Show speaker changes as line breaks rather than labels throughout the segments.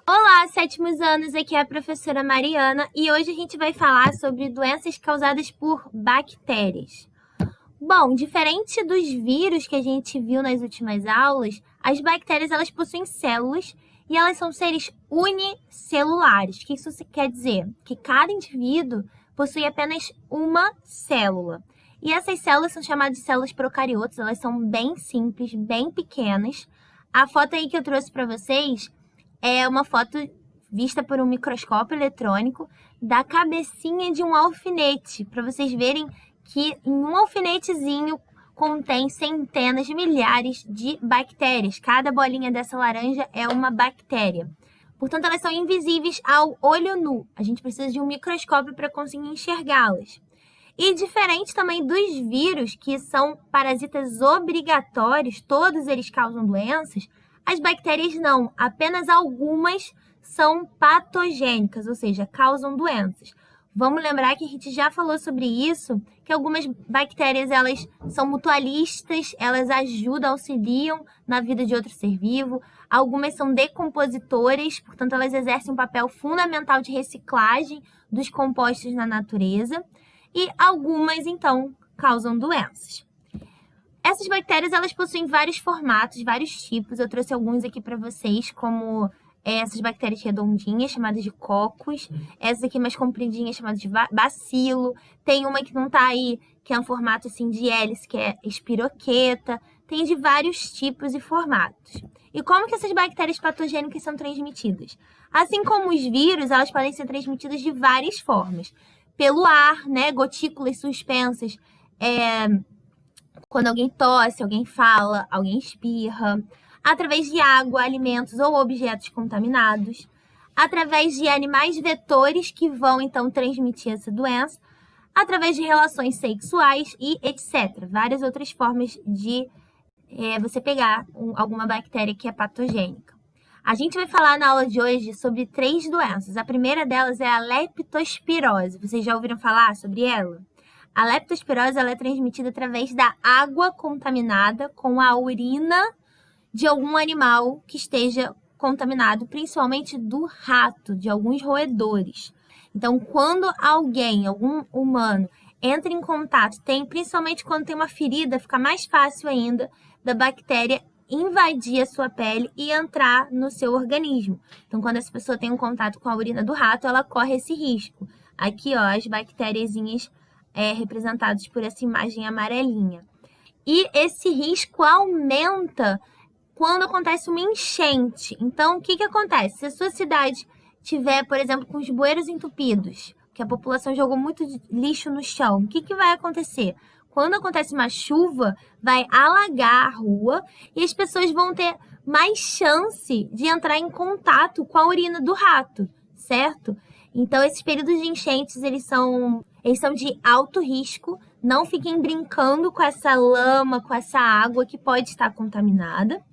Olá, sétimos anos, aqui é a professora Mariana e hoje a gente vai falar sobre doenças causadas por bactérias. Bom, diferente dos vírus que a gente viu nas últimas aulas, as bactérias elas possuem células e elas são seres unicelulares. O que isso quer dizer? Que cada indivíduo possui apenas uma célula. E essas células são chamadas de células procariotas, elas são bem simples, bem pequenas. A foto aí que eu trouxe para vocês é uma foto vista por um microscópio eletrônico da cabecinha de um alfinete, para vocês verem que em um alfinetezinho contém centenas de milhares de bactérias. Cada bolinha dessa laranja é uma bactéria. Portanto, elas são invisíveis ao olho nu. A gente precisa de um microscópio para conseguir enxergá-las. E diferente também dos vírus, que são parasitas obrigatórios, todos eles causam doenças, as bactérias não, apenas algumas são patogênicas, ou seja, causam doenças. Vamos lembrar que a gente já falou sobre isso, que algumas bactérias elas são mutualistas, elas ajudam, auxiliam na vida de outro ser vivo. Algumas são decompositoras, portanto, elas exercem um papel fundamental de reciclagem dos compostos na natureza. E algumas, então, causam doenças. Essas bactérias, elas possuem vários formatos, vários tipos. Eu trouxe alguns aqui para vocês, como essas bactérias redondinhas, chamadas de cocos. Essas aqui mais compridinhas, chamadas de bacilo. Tem uma que não está aí, que é um formato assim de hélice, que é espiroqueta. Tem de vários tipos e formatos. E como que essas bactérias patogênicas são transmitidas? Assim como os vírus, elas podem ser transmitidas de várias formas. Pelo ar, né? Gotículas suspensas, quando alguém tosse, alguém fala, alguém espirra, através de água, alimentos ou objetos contaminados, através de animais vetores que vão, então, transmitir essa doença, através de relações sexuais e etc. Várias outras formas de você pegar alguma bactéria que é patogênica. A gente vai falar na aula de hoje sobre 3 doenças. A primeira delas é a leptospirose. Vocês já ouviram falar sobre ela? A leptospirose ela é transmitida através da água contaminada com a urina de algum animal que esteja contaminado, principalmente do rato, de alguns roedores. Então, quando algum humano, entra em contato, principalmente quando tem uma ferida, fica mais fácil ainda da bactéria invadir a sua pele e entrar no seu organismo. Então, quando essa pessoa tem um contato com a urina do rato, ela corre esse risco. Aqui, ó, as bactériazinhas representados por essa imagem amarelinha. E esse risco aumenta quando acontece uma enchente. Então, o que acontece? Se a sua cidade tiver, por exemplo, com os bueiros entupidos, que a população jogou muito lixo no chão, o que vai acontecer? Quando acontece uma chuva, vai alagar a rua e as pessoas vão ter mais chance de entrar em contato com a urina do rato, certo? Então, esses períodos de enchentes, eles são de alto risco. Não fiquem brincando com essa lama, com essa água que pode estar contaminada.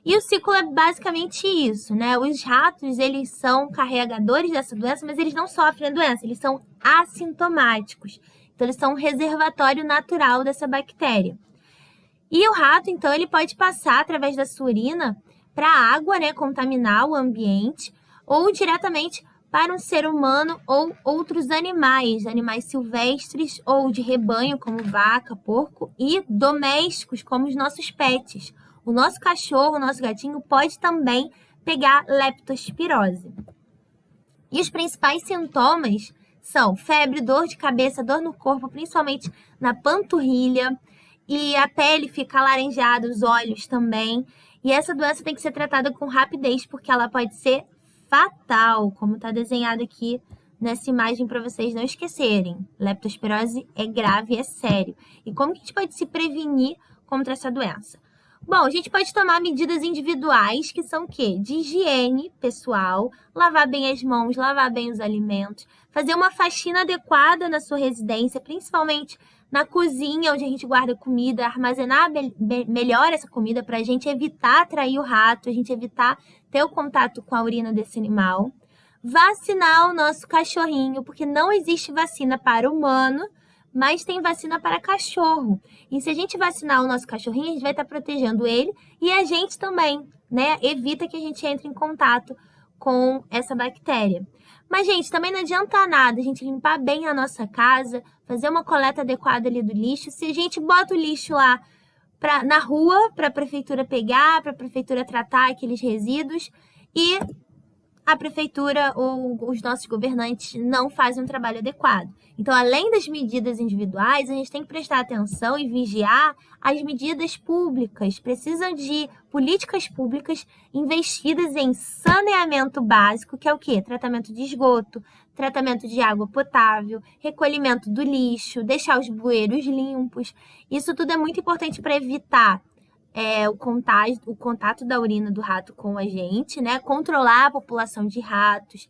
E o ciclo é basicamente isso, né? Os ratos, eles são carregadores dessa doença, mas eles não sofrem a doença, eles são assintomáticos. Então, eles são um reservatório natural dessa bactéria. E o rato, então, ele pode passar através da sua urina para a água, né? Contaminar o ambiente, ou diretamente para um ser humano ou outros animais silvestres ou de rebanho, como vaca, porco, e domésticos, como os nossos pets. O nosso cachorro, o nosso gatinho, pode também pegar leptospirose. E os principais sintomas são febre, dor de cabeça, dor no corpo, principalmente na panturrilha, e a pele fica alaranjada, os olhos também. E essa doença tem que ser tratada com rapidez, porque ela pode ser fatal, como está desenhado aqui nessa imagem para vocês não esquecerem. Leptospirose é grave, é sério. E como que a gente pode se prevenir contra essa doença? Bom, a gente pode tomar medidas individuais, que são o quê? De higiene pessoal, lavar bem as mãos, lavar bem os alimentos, fazer uma faxina adequada na sua residência, principalmente na cozinha, onde a gente guarda comida, armazenar melhor essa comida para a gente evitar atrair o rato, a gente evitar ter o contato com a urina desse animal. Vacinar o nosso cachorrinho, porque não existe vacina para humano, mas tem vacina para cachorro. E se a gente vacinar o nosso cachorrinho, a gente vai estar protegendo ele e a gente também, né? Evita que a gente entre em contato com essa bactéria. Mas, gente, também não adianta nada a gente limpar bem a nossa casa, fazer uma coleta adequada ali do lixo, se a gente bota o lixo lá na rua para a prefeitura pegar, para a prefeitura tratar aqueles resíduos e a prefeitura ou os nossos governantes não fazem um trabalho adequado. Então, além das medidas individuais, a gente tem que prestar atenção e vigiar as medidas públicas. Precisam de políticas públicas investidas em saneamento básico, que é o quê? Tratamento de esgoto, tratamento de água potável, recolhimento do lixo, deixar os bueiros limpos. Isso tudo é muito importante para evitar o contato da urina do rato com a gente, né? Controlar a população de ratos.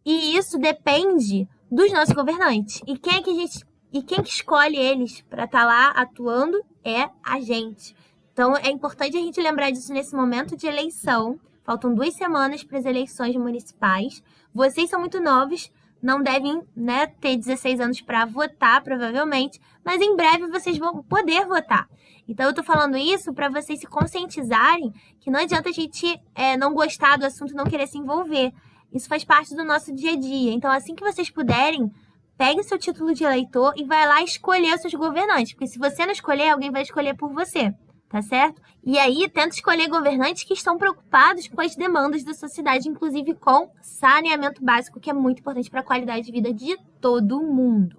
E isso depende dos nossos governantes. E quem que escolhe eles para estar lá atuando é a gente. Então, é importante a gente lembrar disso nesse momento de eleição. Faltam 2 semanas para as eleições municipais. Vocês são muito novos, não devem, né, ter 16 anos para votar, provavelmente, mas em breve vocês vão poder votar. Então, eu tô falando isso para vocês se conscientizarem que não adianta a gente não gostar do assunto, não querer se envolver. Isso faz parte do nosso dia a dia. Então, assim que vocês puderem, pegue seu título de eleitor e vai lá escolher os seus governantes. Porque se você não escolher, alguém vai escolher por você, tá certo? E aí, tenta escolher governantes que estão preocupados com as demandas da sociedade, inclusive com saneamento básico, que é muito importante para a qualidade de vida de todo mundo.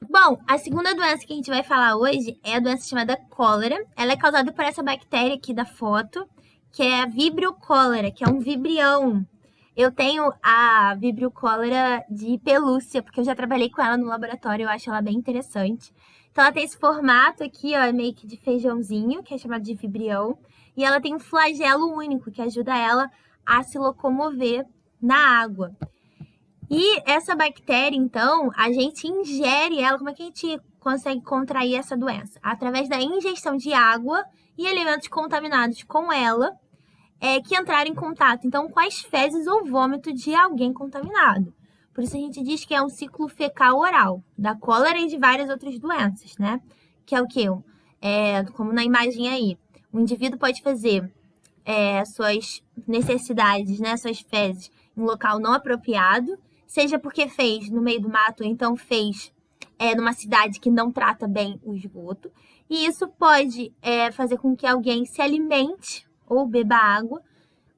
Bom, a segunda doença que a gente vai falar hoje é a doença chamada cólera. Ela é causada por essa bactéria aqui da foto, que é a Vibrio cholerae, que é um vibrião. Eu tenho a Vibrio cholerae de pelúcia, porque eu já trabalhei com ela no laboratório, eu acho ela bem interessante. Então, ela tem esse formato aqui, ó, meio que de feijãozinho, que é chamado de vibrião. E ela tem um flagelo único, que ajuda ela a se locomover na água. E essa bactéria, então, a gente ingere ela. Como é que a gente consegue contrair essa doença? Através da ingestão de água e alimentos contaminados com ela, que entraram em contato, então, com as fezes ou vômito de alguém contaminado. Por isso a gente diz que é um ciclo fecal oral, da cólera e de várias outras doenças, né? Que é o quê? Como na imagem aí, o indivíduo pode fazer suas necessidades, né, suas fezes, em um local não apropriado, seja porque fez no meio do mato, ou então fez numa cidade que não trata bem o esgoto. E isso pode fazer com que alguém se alimente ou beba água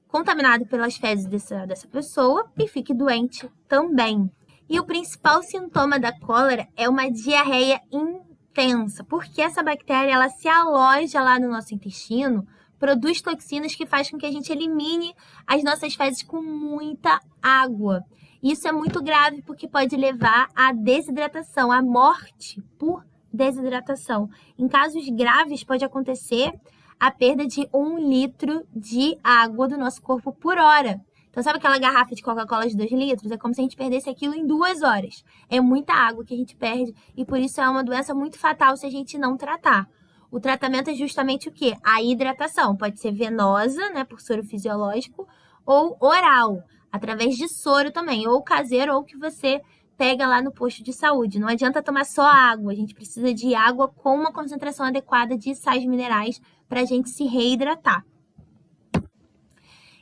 contaminado pelas fezes dessa pessoa e fique doente também. E o principal sintoma da cólera é uma diarreia intensa, porque essa bactéria ela se aloja lá no nosso intestino, produz toxinas que faz com que a gente elimine as nossas fezes com muita água. Isso é muito grave porque pode levar à desidratação, à morte por desidratação. Em casos graves pode acontecer a perda de 1 litro de água do nosso corpo por hora. Então, sabe aquela garrafa de Coca-Cola de 2 litros? É como se a gente perdesse aquilo em 2 horas. É muita água que a gente perde e por isso é uma doença muito fatal se a gente não tratar. O tratamento é justamente o quê? A hidratação. Pode ser venosa, né, por soro fisiológico, ou oral, através de soro também, ou caseiro, ou que você pega lá no posto de saúde. Não adianta tomar só água, a gente precisa de água com uma concentração adequada de sais minerais para a gente se reidratar.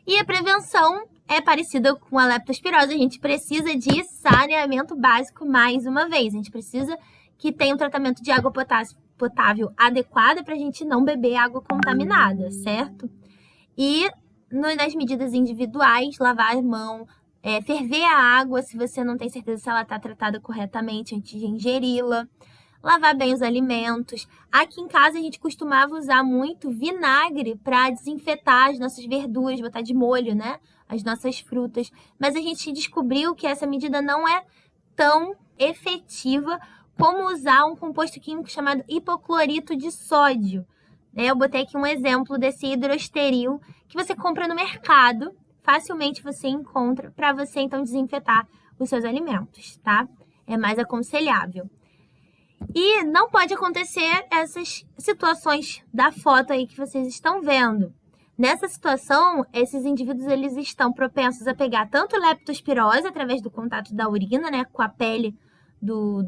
E a prevenção é parecida com a leptospirose, a gente precisa de saneamento básico mais uma vez. A gente precisa que tenha um tratamento de água potável adequada para a gente não beber água contaminada, certo? E nas medidas individuais, lavar a mão, ferver a água se você não tem certeza se ela está tratada corretamente antes de ingeri-la, lavar bem os alimentos. Aqui em casa a gente costumava usar muito vinagre para desinfetar as nossas verduras, botar de molho, né? As nossas frutas. Mas a gente descobriu que essa medida não é tão efetiva como usar um composto químico chamado hipoclorito de sódio. Eu botei aqui um exemplo desse hidrosteril que você compra no mercado. Facilmente você encontra para você, então, desinfetar os seus alimentos, tá? É mais aconselhável. E não pode acontecer essas situações da foto aí que vocês estão vendo. Nessa situação, esses indivíduos eles estão propensos a pegar tanto leptospirose através do contato da urina, né, com a pele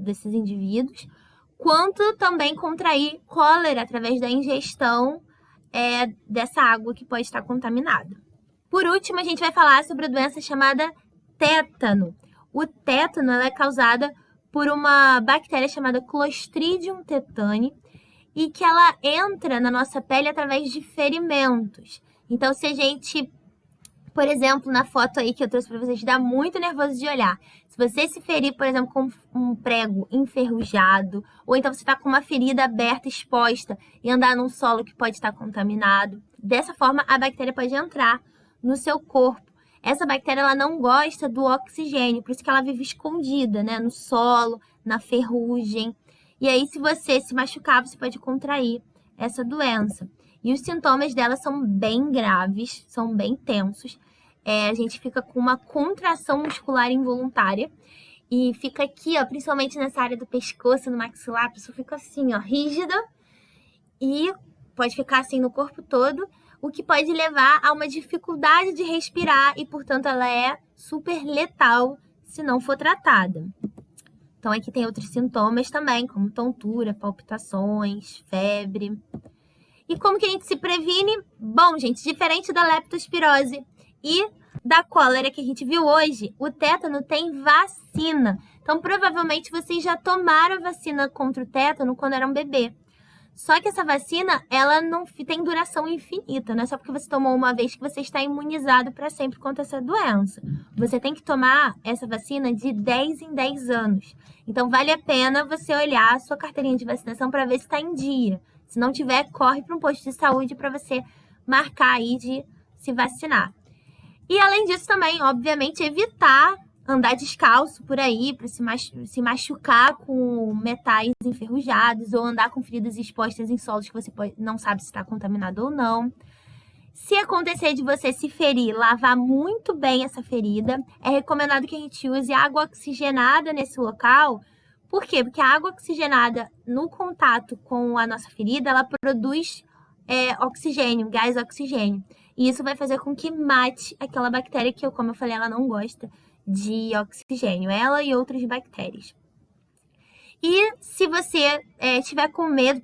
desses indivíduos, quanto também contrair cólera através da ingestão dessa água que pode estar contaminada. Por último, a gente vai falar sobre a doença chamada tétano. O tétano ela é causada por uma bactéria chamada Clostridium tetani e que ela entra na nossa pele através de ferimentos. Então, se a gente, por exemplo, na foto aí que eu trouxe para vocês, dá muito nervoso de olhar. Se você se ferir, por exemplo, com um prego enferrujado, ou então você está com uma ferida aberta, exposta, e andar num solo que pode estar contaminado, dessa forma a bactéria pode entrar no seu corpo. Essa bactéria ela não gosta do oxigênio, por isso que ela vive escondida, né, no solo, na ferrugem. E aí, se você se machucar, você pode contrair essa doença. E os sintomas dela são bem graves, são bem tensos. A gente fica com uma contração muscular involuntária e fica aqui, ó, principalmente nessa área do pescoço, no maxilar, a pessoa fica assim, ó, rígida e pode ficar assim no corpo todo, o que pode levar a uma dificuldade de respirar e, portanto, ela é super letal se não for tratada. Então, aqui tem outros sintomas também, como tontura, palpitações, febre. E como que a gente se previne? Bom, gente, diferente da leptospirose e da cólera que a gente viu hoje, o tétano tem vacina. Então, provavelmente, vocês já tomaram a vacina contra o tétano quando eram bebê. Só que essa vacina, ela não tem duração infinita, não é só porque você tomou uma vez que você está imunizado para sempre contra essa doença. Você tem que tomar essa vacina de 10 em 10 anos. Então, vale a pena você olhar a sua carteirinha de vacinação para ver se está em dia. Se não tiver, corre para um posto de saúde para você marcar aí de se vacinar. E, além disso, também, obviamente, evitar andar descalço por aí para se machucar com metais enferrujados ou andar com feridas expostas em solos que você não sabe se está contaminado ou não. Se acontecer de você se ferir, lavar muito bem essa ferida. É recomendado que a gente use água oxigenada nesse local. Por quê? Porque a água oxigenada, no contato com a nossa ferida, ela produz oxigênio, gás oxigênio. E isso vai fazer com que mate aquela bactéria que, como eu falei, ela não gosta de oxigênio, ela e outras bactérias. E se você estiver com medo,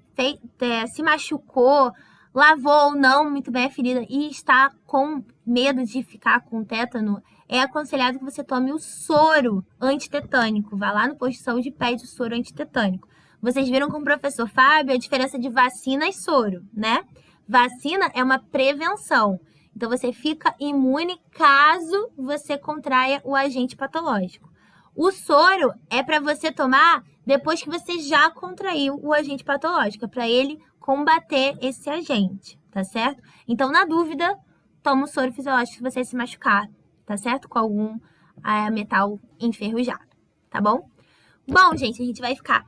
se machucou, lavou ou não muito bem a ferida e está com medo de ficar com tétano, é aconselhado que você tome o soro antitetânico. Vá lá no posto de saúde e pede o soro antitetânico. Vocês viram com o professor Fábio a diferença de vacina e soro, né? Vacina é uma prevenção. Então, você fica imune caso você contraia o agente patológico. O soro é para você tomar depois que você já contraiu o agente patológico, é para ele combater esse agente, tá certo? Então, na dúvida, toma o soro fisiológico se você se machucar, tá certo? Com algum metal enferrujado, tá bom? Bom, gente, a gente vai ficar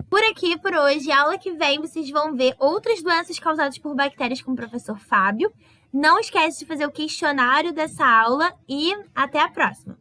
por aqui por hoje. A aula que vem vocês vão ver outras doenças causadas por bactérias com o professor Fábio. Não esquece de fazer o questionário dessa aula e até a próxima!